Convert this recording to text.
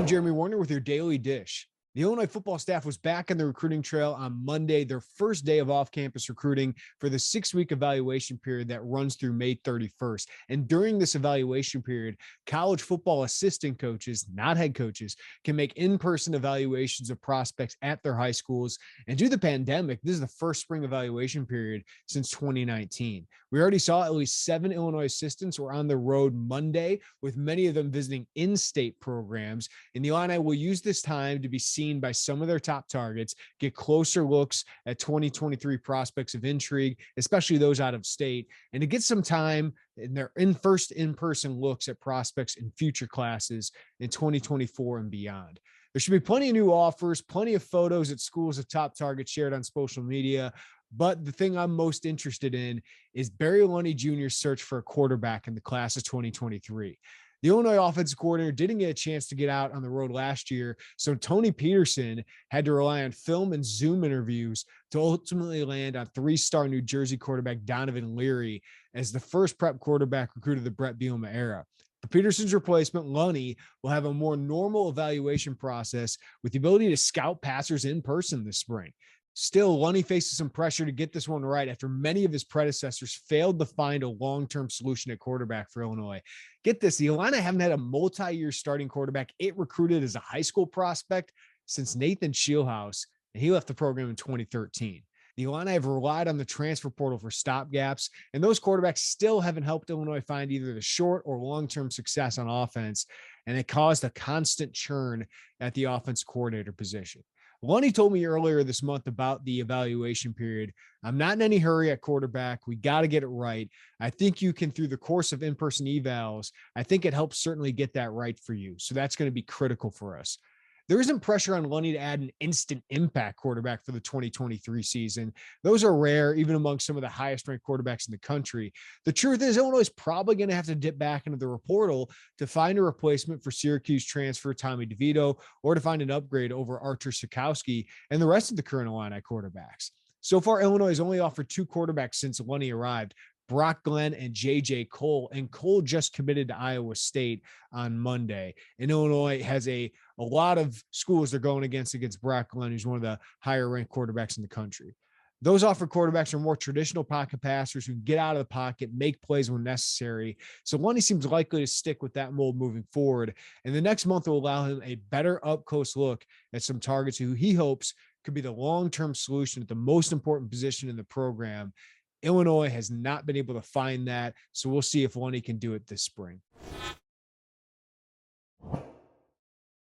Jeremy Werner with your Daily Dish. The Illinois football staff was back on the recruiting trail on Monday, their first day of off-campus recruiting for the 6-week evaluation period that runs through May 31st. And during this evaluation period, college football assistant coaches, not head coaches, can make in-person evaluations of prospects at their high schools. And due to the pandemic, this is the first spring evaluation period since 2019. We already saw at least 7 Illinois assistants were on the road Monday, with many of them visiting in-state programs. And the Illini will use this time to be seen by some of their top targets, get closer looks at 2023 prospects of intrigue, especially those out of state, and to get some time in their first in-person looks at prospects in future classes in 2024 and beyond. There should be plenty of new offers, plenty of photos at schools of top targets shared on social media. But the thing I'm most interested in is Garrett Loney Jr.'s search for a quarterback in the class of 2023. The Illinois offensive coordinator didn't get a chance to get out on the road last year, so Tony Peterson had to rely on film and Zoom interviews to ultimately land on 3-star New Jersey quarterback Donovan Leary as the first prep quarterback recruit of the Brett Bielema era. For Peterson's replacement, Loney will have a more normal evaluation process with the ability to scout passers in person this spring. Still, Loney faces some pressure to get this one right after many of his predecessors failed to find a long-term solution at quarterback for Illinois. Get this, the Illini haven't had a multi-year starting quarterback it recruited as a high school prospect since Nathan Shieldhouse, and he left the program in 2013. The Illini have relied on the transfer portal for stopgaps, and those quarterbacks still haven't helped Illinois find either the short or long-term success on offense, and it caused a constant churn at the offense coordinator position. Loney told me earlier this month about the evaluation period. I'm not in any hurry at quarterback. We got to get it right. I think you can, through the course of in-person evals, I think it helps certainly get that right for you. So that's going to be critical for us. There isn't pressure on Loney to add an instant impact quarterback for the 2023 season. Those are rare, even among some of the highest ranked quarterbacks in the country. The truth is, Illinois is probably going to have to dip back into the portal to find a replacement for Syracuse transfer Tommy DeVito, or to find an upgrade over Archer Sikowski and the rest of the current Illini quarterbacks. So far, Illinois has only offered 2 quarterbacks since Loney arrived, Brock Glenn and J.J. Cole, and Cole just committed to Iowa State on Monday. And Illinois has a lot of schools they're going against Brock Glenn, who's one of the higher-ranked quarterbacks in the country. Those offered quarterbacks are more traditional pocket passers who can get out of the pocket, make plays when necessary. So Loney seems likely to stick with that mold moving forward. And the next month will allow him a better up-close look at some targets who he hopes could be the long-term solution at the most important position in the program. Illinois has not been able to find that, so we'll see if Loney can do it this spring.